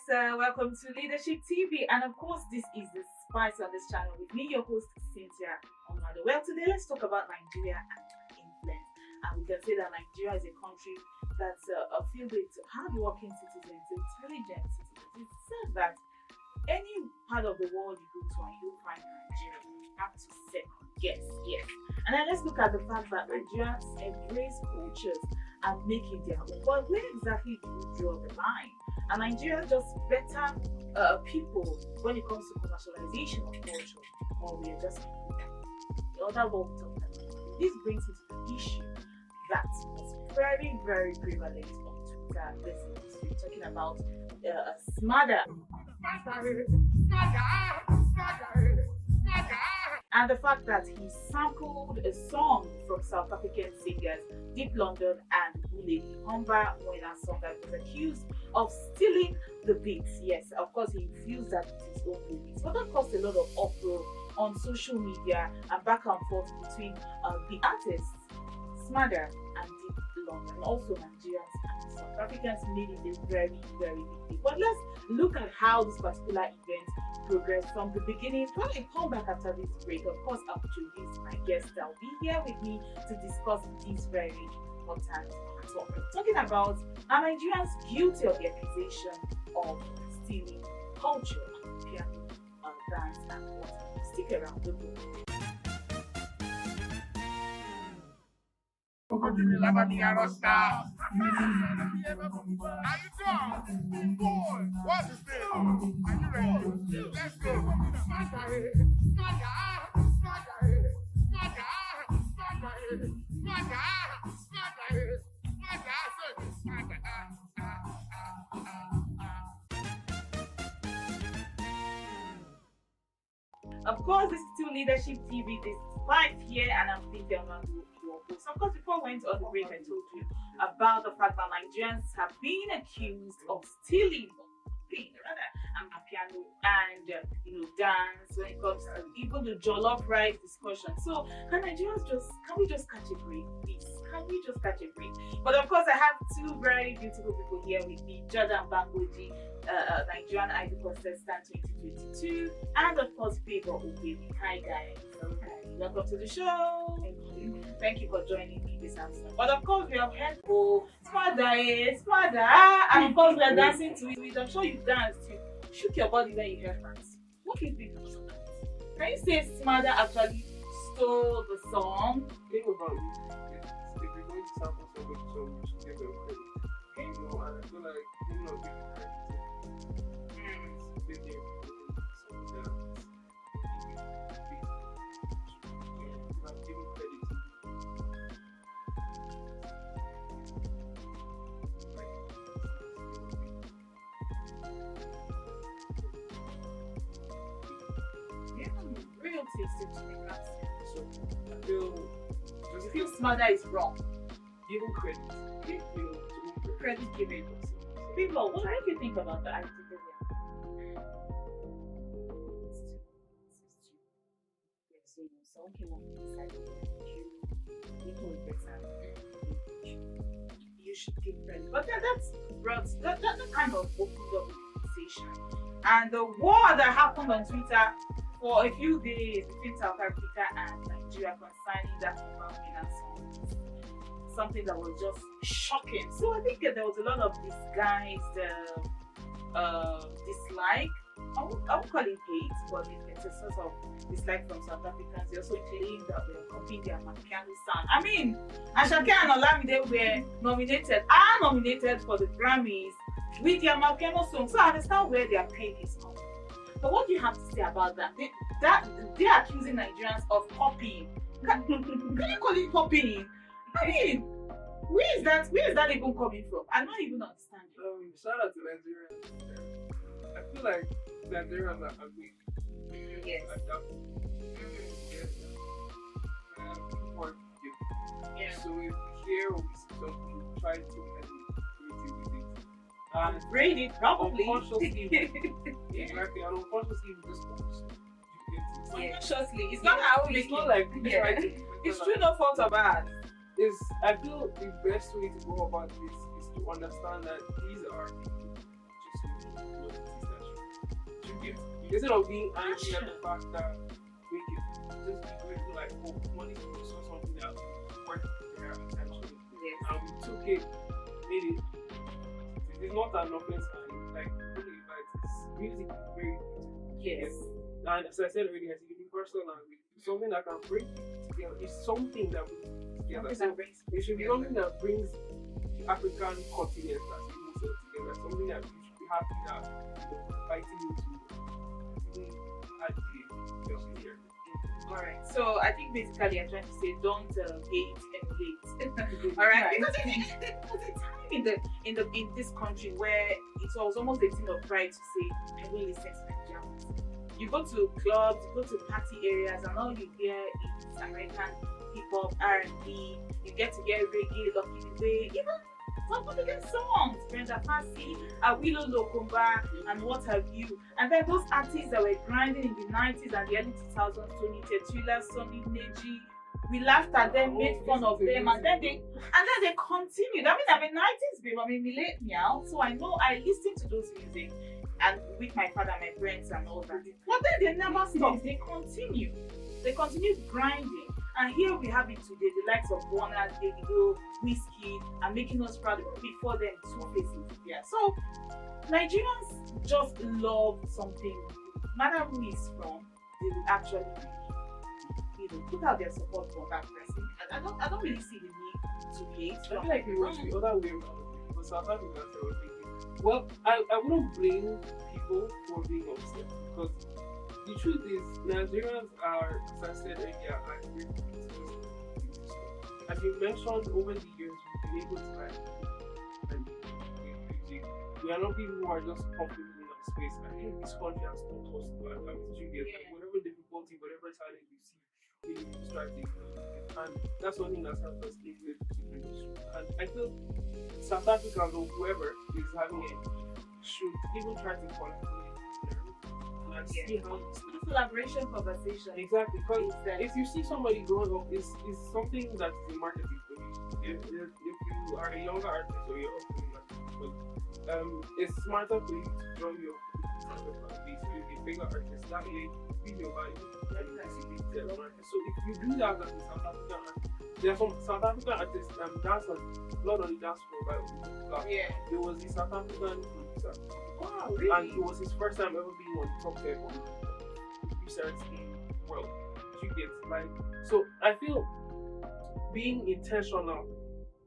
welcome to Leadership TV, and of course, this is the Spice on this channel with me, your host Cynthia Omado. Well, today let's talk about Nigeria and influence, and we can say that Nigeria is a country that's filled with hardworking citizens, intelligent citizens. It's said that any part of the world you go to and you'll find Nigeria, you have to second guess, yes. And then let's look at the fact that Nigerians embrace cultures and make it their own. But where exactly do you draw the line? And Nigeria just better people when it comes to commercialization of culture, or we are just the other one we talked about. This brings us to the issue that was very, very prevalent on Twitter this week. We're talking about smother. And the fact that he sampled a song from South African singers Deep London and Bullet Humber when a song that was accused of stealing the beats. Yes, of course, he infused that with his own lyrics. But that caused a lot of uproar on social media and back and forth between the artists, Smother and Deep London, and also Nigerians and South Africans made it a very, very big deal. But let's look at how this particular event progressed from the beginning. When I come back after this break, of course, I'll introduce my guest that will be here with me to discuss this very important topic. Talking about are Nigerians guilty of the accusation of stealing culture, piano, dance, and what? Stick around the book. Are you done? Boy, what is this? Are you ready? Let's go. Of course, this is still Leadership TV. This is Spice here, and I'm Cynthia Omado. So, of course, before we went on the break, I told you about the fact that Nigerians have been accused of stealing Amapiano and dance when it comes to even the jollof rice discussion. So, can we just catch a break, please? Can we just catch a break? But of course, I have two very beautiful people here with me, Jordan Bangboji, Nigerian Idol contestant 2022, and of course, Favor Ogini. Hi guys. Okay. Welcome to the show. Thank you for joining me this afternoon. But of course, we have heard Smother, and of course, we are dancing to it. I'm sure you danced. You shook your body when you heard that. What do you think about that? Can you say Smother actually stole the song? Think about it. If you're going to sample somebody's song, you should give them credit. And I feel like you're not giving credit. Seems to make that sense. So I You feel Smother is wrong. give them credit. Credit given. People, what do you think about the idea? Someone came up and decided you know better. You should give credit. But that kind of opened up the conversation. And the war that happened on Twitter for a few days between South Africa and Nigeria concerning that Amapiano song, something that was just shocking. So I think there was a lot of disguised dislike. I won't call it hate, but it's a sort of dislike from South Africans. They also claim that they were copying the Amapiano sound. I mean, Ashake and Olamide were nominated for the Grammys with the Amapiano song. So I understand where their pain is coming. But what do you have to say about that? They're accusing Nigerians of copying. Can you call it copying? I mean, where is that even coming from? I'm not even understanding. Shout out to Nigerians. I feel like Nigerians are ugly. Yes. People are gifted. Yeah. So if you hear or we see something, try to creative with it. And Read it properly. unconsciously, exactly, and unconsciously we just focus. You get it. Unconsciously. It's not how we It's not like we try to. It's true, no fault of ours. I feel the best way to go about this is to understand that these are just Instead of being angry at the fact that make it just be grateful like, oh, money is so something that worth their attention. Yes. And we took it, made it. It's not an offense, like really, but it's music is very beautiful. Yes. And as I said already, it's a universal language. It's something that can bring people together. It's something that brings people together. So it should be something that brings the African continent as a whole together. Something that we should be happy that fighting into at the here. Alright, so I think basically I'm trying to say don't hate, emulate. Alright, because there was a time in this country where it was almost a thing of pride to say I will listen to Nigerian music. You go to clubs, you go to party areas, and all you hear is American hip hop, R&B. You get to hear reggae, Lucky Dube, even some African songs, Brenda Fassie, Awilo Lokomba, and what have you. And then those artists that were grinding in the 90s and the early 2000s, Tony Tetula, Sonny Neji, we laughed at them, made fun of them, and then they continued. I mean, I'm a 90s babe, I'm a millennial, so I know I listen to those music and with my father, my friends, and all that. But then they never stopped. They continued grinding. And here we have it today, the likes of Warner, Davido, Whiskey, and making us proud before them, Two Faces. Yeah. So Nigerians just love something. No matter who is from, they will actually put out their support for that person. I don't really see the need to hate. I feel like it was the other way around. Because South Africans were thinking, well, I wouldn't blame people for being upset because the truth is Nigerians are, as I said earlier, angry. As you mentioned, over the years we've been able to and we are not people who are just comfortable in our space. I think this country has taught us to adapt to it. Whatever difficulty, whatever challenge we see, we need to strive to ignore it. And that's one thing that's helped us live with the industry. And I feel South Africans or whoever is having it should even try to collaborate and see how this collaboration conversation. Exactly, because if you see somebody growing up, it's something that is in marketing for you. If you are a younger artist or you're upcoming artist, but it's smarter for you to draw your basically a bigger artist. That way, be your value and basically tell the market. So if you do that as a South African artist, there are some South African artists dancers, blood on the dance floor. There was a South African producer. Wow, really? And it was his first time ever being on the top 10 on producers in the world. You get like, so I feel being intentional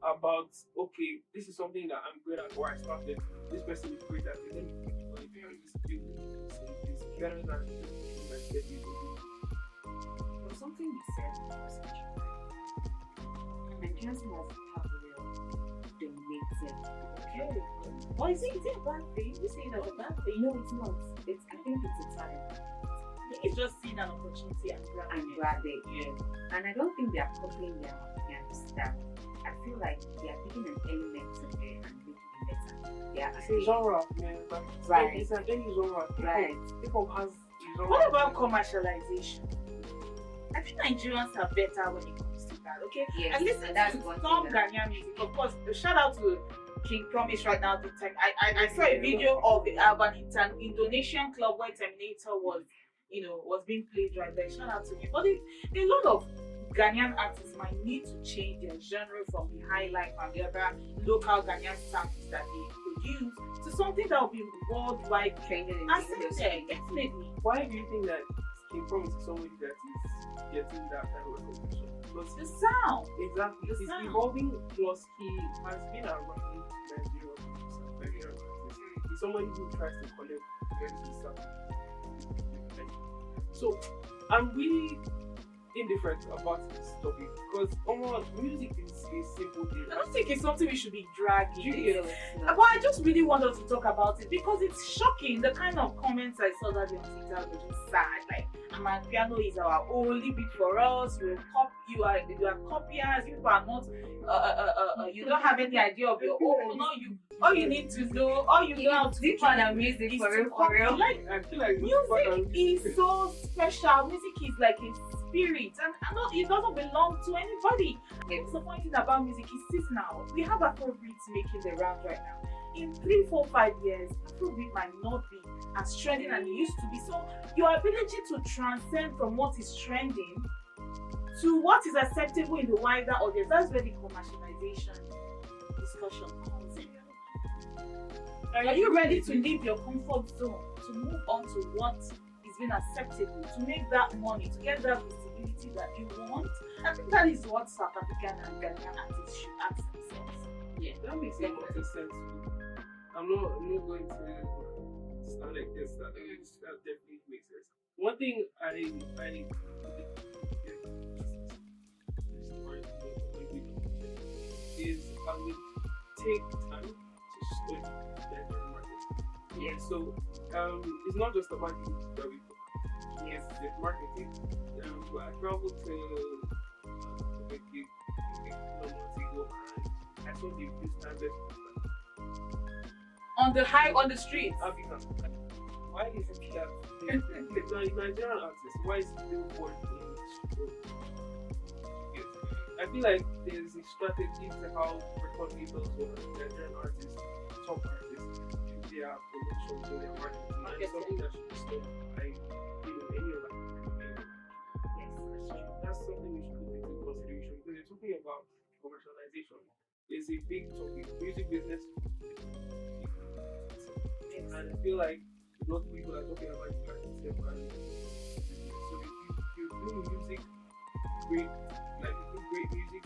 about, okay, this is something that I'm good at, or I started, this person is great at it, let me put it on it and just do it. It's better than just like get you to do. But something you said was such a Nigerians must have real donated. Okay. Well, is it a bad thing? You say it as a bad thing? No, it's not. I think it's a talent. It's just seeing an opportunity and grabbing it. Yeah. And I don't think they are copying their style. I feel like they are taking an element of it and making it better. Yeah, it's a genre, man. Right. It's an any genre. Right. People has a genre. What about commercialization? I think Nigerians are better when it comes to that. Okay. Yes. And listen to some Ghanaian music. Of course, shout out to King Promise right now. I saw a video of an Indonesian club where Terminator was being played right there. Shout out to me. But a lot of Ghanaian artists might need to change their genre from the high life and the other local Ghanaian sounds that they produce to something that will be worldwide trending in accepted. Definitely. Why do you think that King Promise is somebody that is getting that kind of recognition? Because the sound. Exactly. He's evolving, plus he has been around Nigeria for very long. He's somebody who tries to connect with himself. So I'm really indifferent about this topic because music is a simple thing. I don't think it's something we should be dragging. But I just really want us to talk about it because it's shocking. The kind of comments I saw that day on Twitter were just sad. Like, Amapiano is our only beat for us. You are copiers. You are not. You don't have any idea of your own. All you need to know. All you know how to do than music is for to real. Like, I feel like music is so special. Music is like a spirit, and it doesn't belong to anybody. What's the point about music? It's seasonal. We have Afrobeats making the rounds right now. in 3, 4, 5 years, Afrobeat might not be as trending as it used to be. So your ability to transcend from what is trending to what is acceptable in the wider audience, that's where the commercialization discussion comes in. Are you ready to leave your comfort zone, to move on to what is being acceptable, to make that money, to get that visibility that you want? I think that is what South African and Ghanaian artists should ask themselves. Yeah, that makes a lot of sense. I'm not going to stand like this. That definitely makes sense. One thing is I would take time to study the Nigerian market. Yeah, so it's not just about the music that we do. Yes, the marketing. I traveled to a few months ago and I saw the views standard On the streets. Africa. Why is it that the Nigerian artists, why is it billboard in I feel like there's a strategy to how record labels or Nigerian artists, top artists, do their promotions or their marketing. And it's something that should be studied by any of them. Yes, that's something we should put into consideration because you're talking about commercialization. It's a big topic. Music business. And I feel like a lot of people are talking about it like itself and so if you do music great, like you do great music,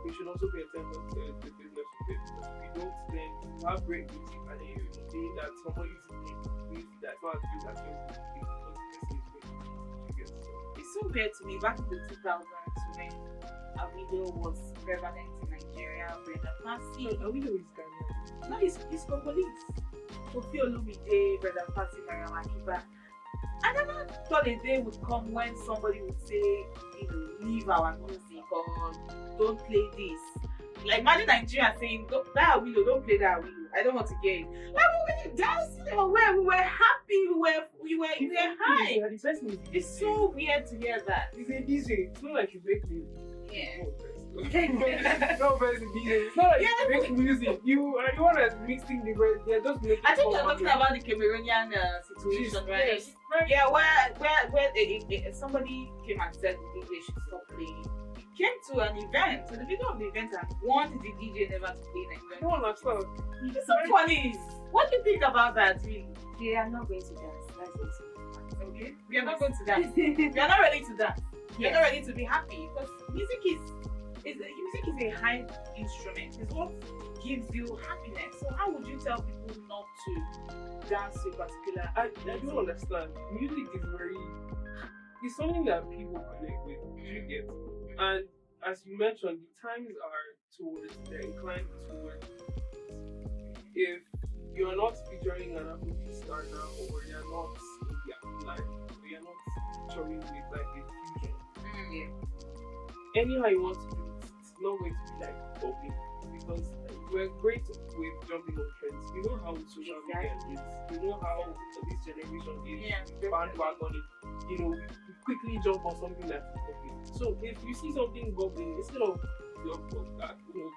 we should also pay attention to the business of it. Because we don't then have great music and then you think that somebody is making music that's not as good as yours because it's so weird to me back in the 2000s when Avido was prevalent in Nigeria, Brenda Fassie. Avido is Ghanaian. No, he's Congolese. Kofi Olumide, Brenda Fassie, Mariam Akiba. I never thought a day would come when somebody would say, leave our music or don't play this. Like imagine Nigeria saying, that Awilo, don't play that Awilo. I don't want to hear it. Like we were dancing, we were happy, we were high. It's so weird to hear that. It's a DJ. It's not like you make music. Yeah. No, but it's a DJ. It's not like you make music. You are the one that's mixing the words. They're just making. I think you're talking about the Cameroonian situation, right? Yes. Yeah, where somebody came and said the DJ should stop playing. He came to an event, to the middle of the event, and wanted the DJ never to play an event. No one understands. It's so funny. What do you think about that, really? They are not going to dance. That's it. Okay? We are not going to dance. We are not ready to dance. We are not ready to be happy because music is a high instrument. It's what gives you happiness. So how would you tell people not to dance to a particular? I don't understand. Music is it's something that people connect with. You get, and as you mentioned, the times they're inclined towards. If you're not featuring an Afrobeat star now, or you're not in the life, or you're not featuring with like a fusion. Yeah. Anyhow you want to do it, it's not going to be like public because we're great with jumping on trends. You know how social media is. You know how this generation is bandwagon it. We quickly jump on something that's public. So if you see something bubbling, instead of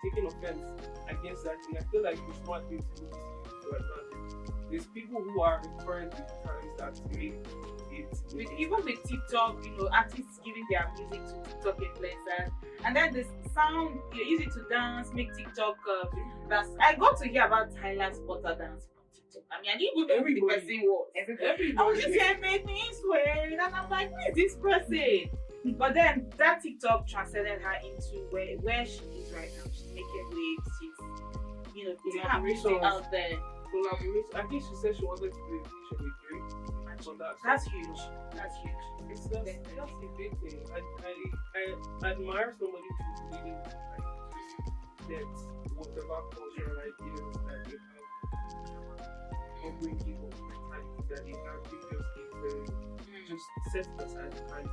taking offense against that thing, I feel like it's smart thing to use to advantage. There's people who are current with times that make it. Even with TikTok, artists giving their music to TikTok influencers, and then the sound you use it to dance, make TikTok dance. I got to hear about Tyler's Butter dance from TikTok. I mean, I didn't even know who the person was. Everybody. I was just saying, make me swear, and I'm like, who is this person? But then that TikTok transcended her into where she is right now. She's making waves. She's putting her music out there. I think she said she wanted to do a feature with Drake. That's huge. That's huge. That's a big thing. I admire somebody who's leading that whatever cultural ideas that they have, or bring people that they have previously just set it aside and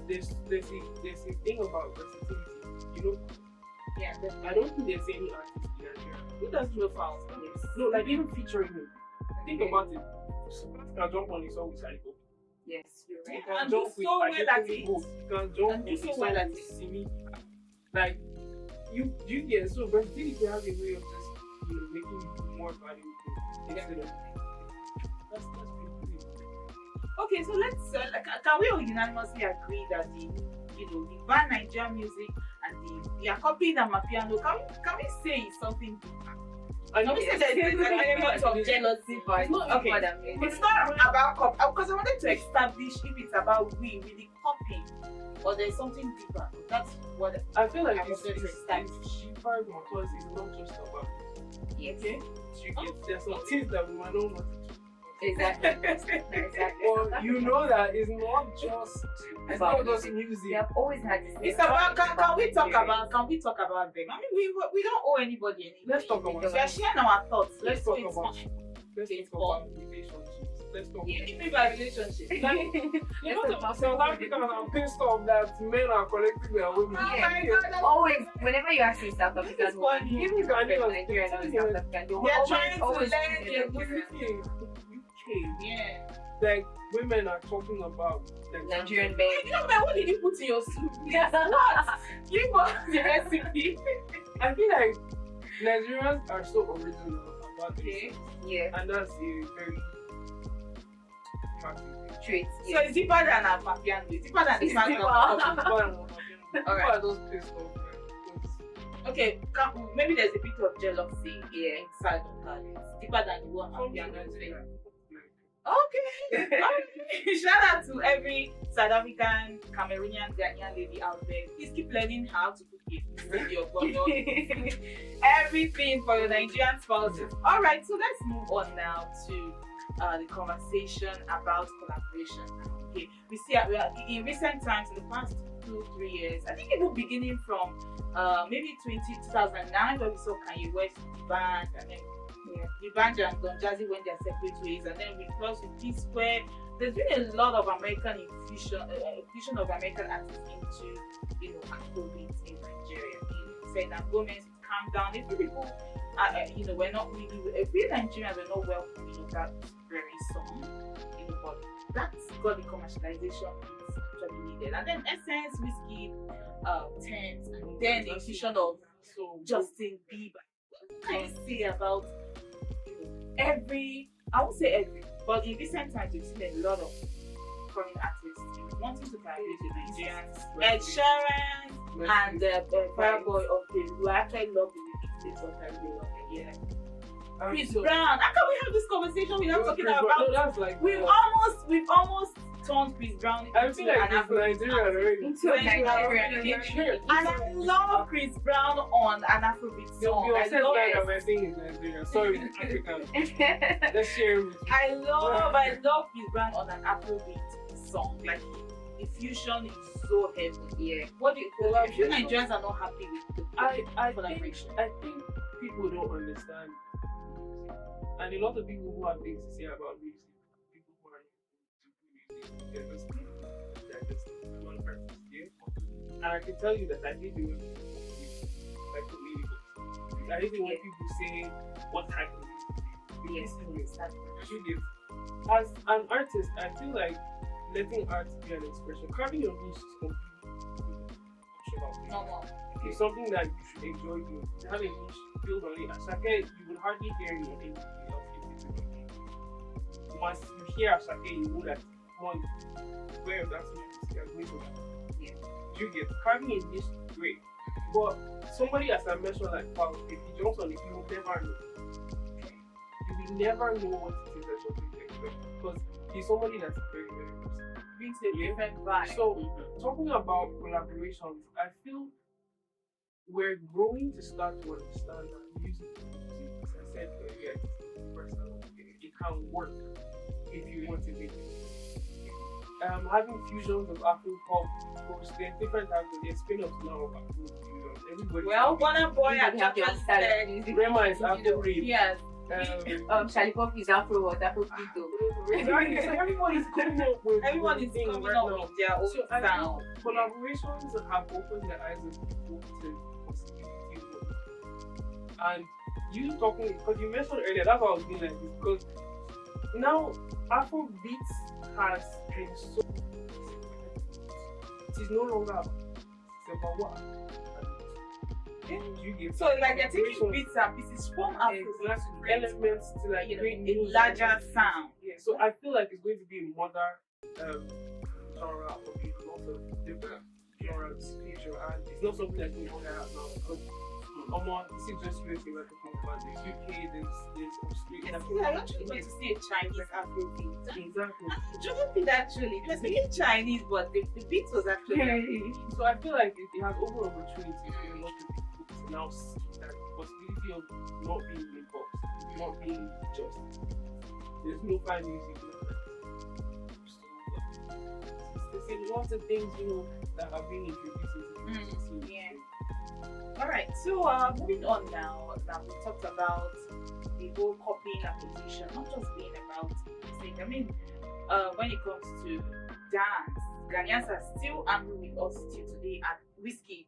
there's a thing about versatility, Yeah, I don't think there's any artist in Nigeria who doesn't know fouls. No, like even featuring him. Think about it. Can jump on his song with Saliko. Yes, you're Yeah, right. You can and do jump with so well at Adekunle it. Gold. You can jump And do with so the well song at with it. Simi. Like you get so, but still you have a way of just making you more valuable instead of that's pretty cool. Okay, so let's can we all unanimously agree that the band Nigerian music and they are copying Amapiano? Can we say it's something different? I know Can we say there's an element of jealousy? But not okay. It's not about copy because I wanted to establish if it's about we really copying or there's something deeper. That's what I feel like I it's wanted to establish. cheaper because it's not just about yes. Okay. you get there's some things that we might not want to do. Exactly. Exactly. But you know that it's not just About music. We have always had this. It's about can we talk about them? I mean we don't owe anybody anything. Let's talk about We are sharing our thoughts. Let's talk It's about fine. let's It's talk about relationships. Let's talk You about give me my relationship. you know the South Africans are pissed off that men are collecting their women. Oh Yeah. my God, that's Always, whenever you ask me South African, This is funny. even Nigerian or South African, they will They're trying to always learn choose their Nigerian. yeah. Like women are talking about like, Nigerian men. You know, man, what did you put in your soup? What? Give us the recipe. I feel like Nigerians are so original about Okay. this, Yeah, and that's a very attractive thing. traits. So Yeah. it's deeper than a Amapiano. It's deeper than the It's fact deeper. of People Alright. are just pissed off. Because okay, maybe there's a bit of jealousy Yeah. inside of that. It's deeper than the one some Amapiano is saying. Nigerians, Okay. Okay. Shout out to every South African, Cameroonian, Ghanaian lady out there. Please keep learning how to cook it. Your everything for your Nigerian spouses. All right, so let's move on now to the conversation about collaboration. Okay, we see in recent times, in the past 2-3 years, I think even beginning from maybe 2009, where we saw Kanye West band, and then the band and Don Jazzy went their separate ways, and then we crossed with P Square. There's been a lot of American infusion of American artists into Afrobeat in Nigeria. Selena Gomez, Calm Down. A few people, we're not really. A few Nigerians were not welcoming of that very song, but that's got the commercialization piece actually needed. And then Essence, Whiskey, Tents, and then the infusion of so Justin Bieber. What can you say about I won't say every, but in recent times we've seen a lot of foreign artists wanting to collaborate with Nigerians. Ed Sheeran and Fireboy of the who I actually love the remixes of that really love it. Yeah. Chris Brown. How can we have this conversation without talking about? No, that's like We've almost turned Chris Brown I feel like an it's Nigerian already. Into Nigerian. And I love Chris Brown on an Afrobeat They'll song. be I upset love that it. I'm saying it's Nigerian. Sorry, African. Let's share it with you. I love Chris Brown on an Afrobeat song. Like the fusion is so heavy. Yeah. What do you feel? A few Nigerians are not happy with the I collaboration. think people don't understand music. And a lot of people who have things to say about music, people who are into music, they're just one person here. And I can tell you that I hate it when people like the way it goes. I hate it when people say what type of music. Yes. As an artist, I feel like letting art be an expression. Carving your niche is completely optional. Normal. It's something that you should enjoy doing. To have a niche, build on it. Asake, you will hardly hear it in anything else if it's doing. Once you hear Asake, you know that one, where that's music has made for that. Yeah. You get carving a niche is great. But somebody, as I mentioned, like Paul, if he jumps on it, you will never know. You will never know what it is that you're going to expect. Because he's somebody that's very, very versatile. Brings a different vibe. So, talking about collaborations, I feel we're growing to start to understand that music, as I said earlier, it's personal. It can work if you want to make it. Having fusions of Afro pop, there's different types of the spin-offs now of Afro fusion. Everybody. Well, Burna Boy Everybody have their actually style of said, music. Rema is Afro rave. yes. Charlie Pop is Afro or Afro Pinto. Exactly. So everybody's coming up with Everyone is thing coming right up now. with their own So I sound. think collaborations have opened the eyes of people to possibilities. And you talking, because you mentioned earlier, that's why I was being like this, because now Afrobeat has been so. It is no longer about what. You get So like they're taking bits and pieces from Afrobeat to create, elements to like create a new larger genres. sound. Yeah, so I feel like it's going to be a modern genre of a lot of different genres future, and it's not something that's going on now because this is just really we're talking about the UK, there's Australia. I actually went to see a Chinese Afrobeat. Exactly. I enjoyed it actually. It was really Chinese, but the beat was actually. So I feel like it has over opportunity for a lot of people to now see that possibility of not being in box, not being just. There's no fine music. There's lots of things, that have been introduced into the scene. Yeah. Alright, so moving on now. Now we talked about the whole copying acquisition, not just being about music. I mean, when it comes to dance, Ghanaians are still angry with us till today at Whiskey.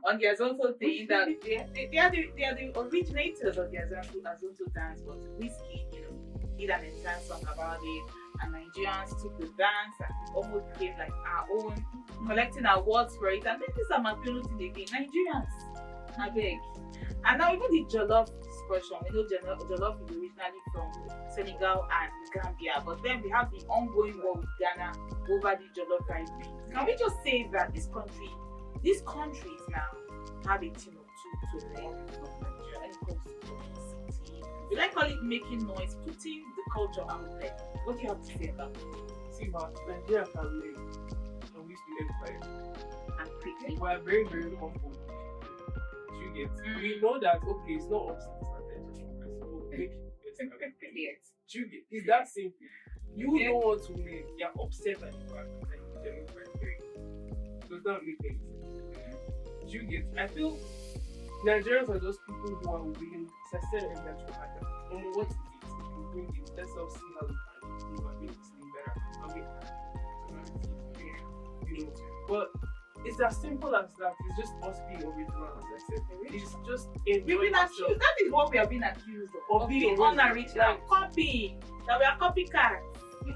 And there's also saying that they are the originators of the Azonto dance, but Whiskey, did an entire song about it, and Nigerians took the dance and it almost became like our own, collecting awards for it. And then this Amapiano thing again, Nigerians, I beg. And now even the Jollof discussion, Jollof is originally from Senegal and Gambia, but then we have the ongoing war with Ghana over the Jollof rice beans. Can we just say that these countries now have a team of two to learn from Nigeria when it comes to publicity? We like call it making noise, putting the culture out there. What do you have to say about it? See, but Nigeria can learn, and we still learn by it. And quickly. We are very, very humble. You get? We know that, okay, it's not us that's attention, so we'll make it best. Yes. You get? It's that simple. You don't want to win, you're upset at the fact that you're very. Does that make any sense? You get? I feel Nigerians are just people who are willing to succeed and that you matter. What is it? If you bring it, let's all see how we can improve and make this thing better. But it's as simple as that. It's just us being original, as I said. It's just We've been accused. That is what we have been accused of being unoriginal, copying. That we are copycats.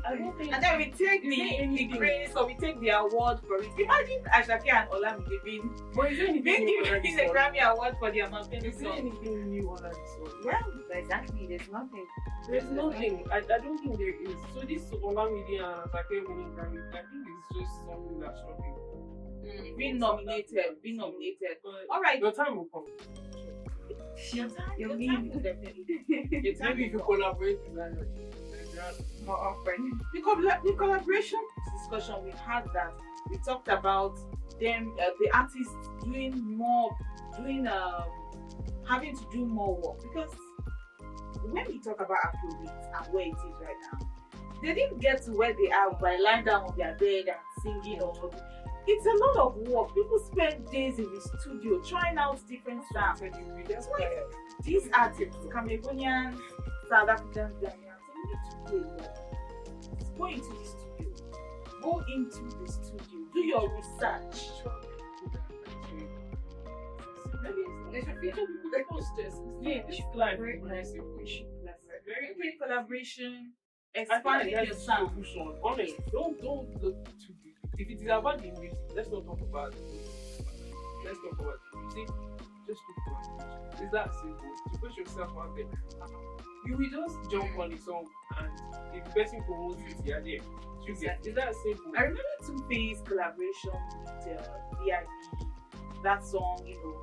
I don't think. And then we take the grace or we take the award for it. Imagine Ashake and Olamide being given a Grammy award for the Amapiano Is there song. anything new under the sun? Yeah, exactly. There's nothing. There's nothing. I don't think there is. So this Olamide and Ashake winning Grammy, I think it's just something that's shocking. Being nominated. But All right. your time will come. Your time will definitely. Your time Maybe if you will come. collaborate with Nigeria. More often. The collaboration discussion we had that we talked about them, the artists having to do more work, because when we talk about Afrobeat and where it is right now, they didn't get to where they are by lying down on their bed and singing. Or it's a lot of work. People spend days in the studio trying out different sounds. That's why these artists, Cameroonians, South Africans, Ghanaians, they need to play more. Go into the studio. Do your research. Very great collaboration. Expanding your sound. Honest, don't look too deep. If it is about the music, let's not talk about the music. Let's talk about the music. Just look for it. It's that simple. To put yourself out there. You will just jump on the song, and if the person promotes it, you're there. It's that simple. I remember Two-Face collaboration with VIP. That song,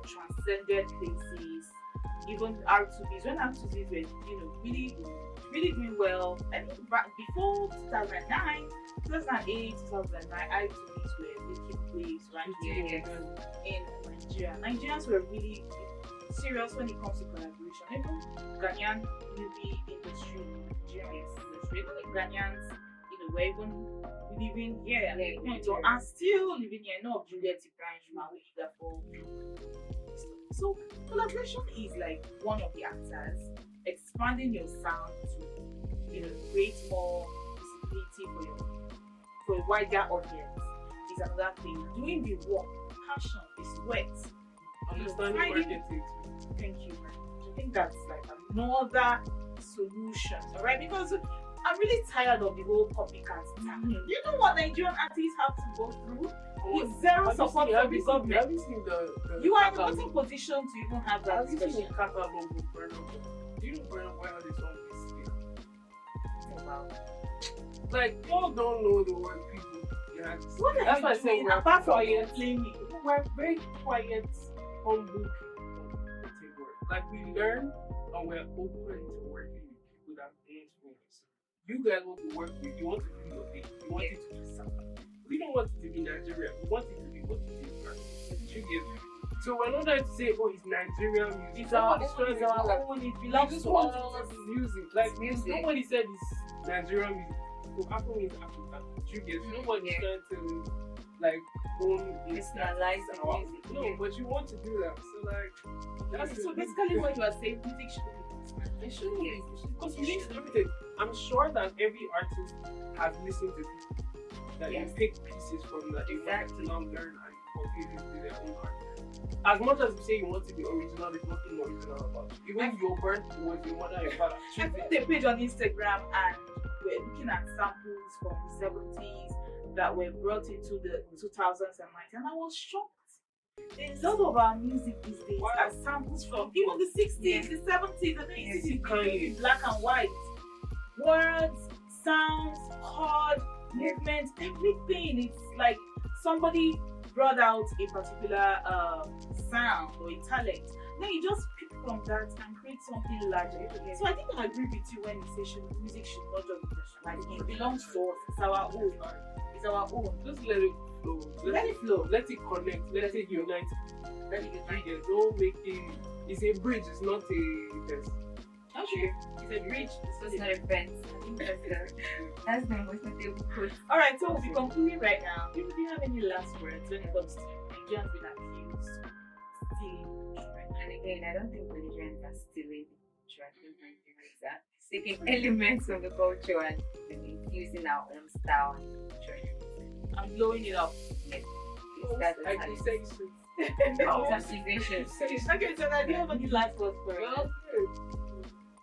transcended places. Even R2Bs. When R2Bs were, really doing well. I think before 2009, 2008, 2009, R2Bs were making waves right here in Nigeria. Nigerians were really serious when it comes to collaboration. Even Ghanaian music industry, Nigerian industry, even Ghanaians, were even living here and still living here. No, Juliet Ibrahim, so collaboration is like one of the actors expanding your sound to create more visibility for a wider audience is another thing. Doing the work, passion, the sweat, Understanding marketing. Thank you. I think that's like another solution, alright? Because I'm really tired of the whole copycat stuff. You know what Nigerian artists have to go through? With zero support from the government. Have you seen the You are in a voting position to even have that Have you seen discussion. the catalog of Burna Boy? Do you know Burna Boy had his own this year? Wow. Like, y'all don't know the word people. Yeah, What are that's why I you say doing we're apart from quiet. complaining? We're very quiet, humble people. That's a word. Like, we learn and we're open to working with people that influence. You guys want to work with, you want to do your thing, you want it to be something. We don't want it to be Nigeria, we want it to be what it is, right? You get me? So we're not trying to say, oh, it's Nigerian music. It's our Nobody's own, trying it's to our do that. own, it We belongs just to want us. it music. Like, Music. nobody said it's Nigerian music. So Afro means African. You get me? Nobody's trying to, like, own Personalize the our- music. No, but you want to do that. So, like, that's So basically what you are saying, music should be it shouldn't be. Because you listen to everything. I'm sure that every artist has listened to people that Yes. you pick pieces from that they want Exactly. to now learn and copy it into their own art. As much as you say you want to be original, there's nothing original about you. Even your birth was your mother and your father. I found a page on Instagram and we're looking at samples from the 70s that were brought into the 2019 and I was shocked. A lot of our music these days Wow. are samples from even the 60s, the 70s, and then you Yes, see you the can. in black and white. Words, sounds, chord, movement, everything. It's like somebody brought out a particular sound or a talent. Then you just pick from that and create something larger. So I think I agree with you when you say music should not just be nationalized. It belongs to us. It's our own. It's our own. Just let it flow. Let it flow. Let it connect. Let it unite. Let it unite. Yeah, don't make it. It's a bridge. It's not a test. Okay. It's a bridge. It's not a fence. I think that's the most notable quote. All right. So we'll be concluding right now. Do you have any last words when it comes to Nigerians being accused stealing children? And again, I don't think Nigerians are stealing culture. I think Nigerians are taking elements of the culture and infusing our own style and culture. I'm blowing it up. Yes. Oh, That's I how can it say is. so. Oh, Accusation. okay, so now do you have any last words for us? Well,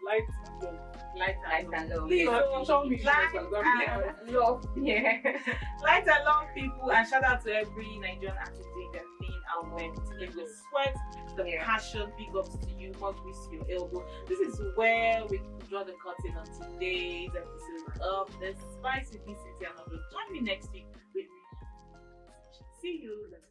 light and love. Light Light and and love. love. Please, Show me light first, and Love. Yeah. light and love people, and shout out to every Nigerian artist doing their thing out there, putting the sweat, the Yeah. passion. Big ups to you, more grease to your elbow. This is where we draw the curtain on today's episode of the Spicy City and Join me next week with me. See you later.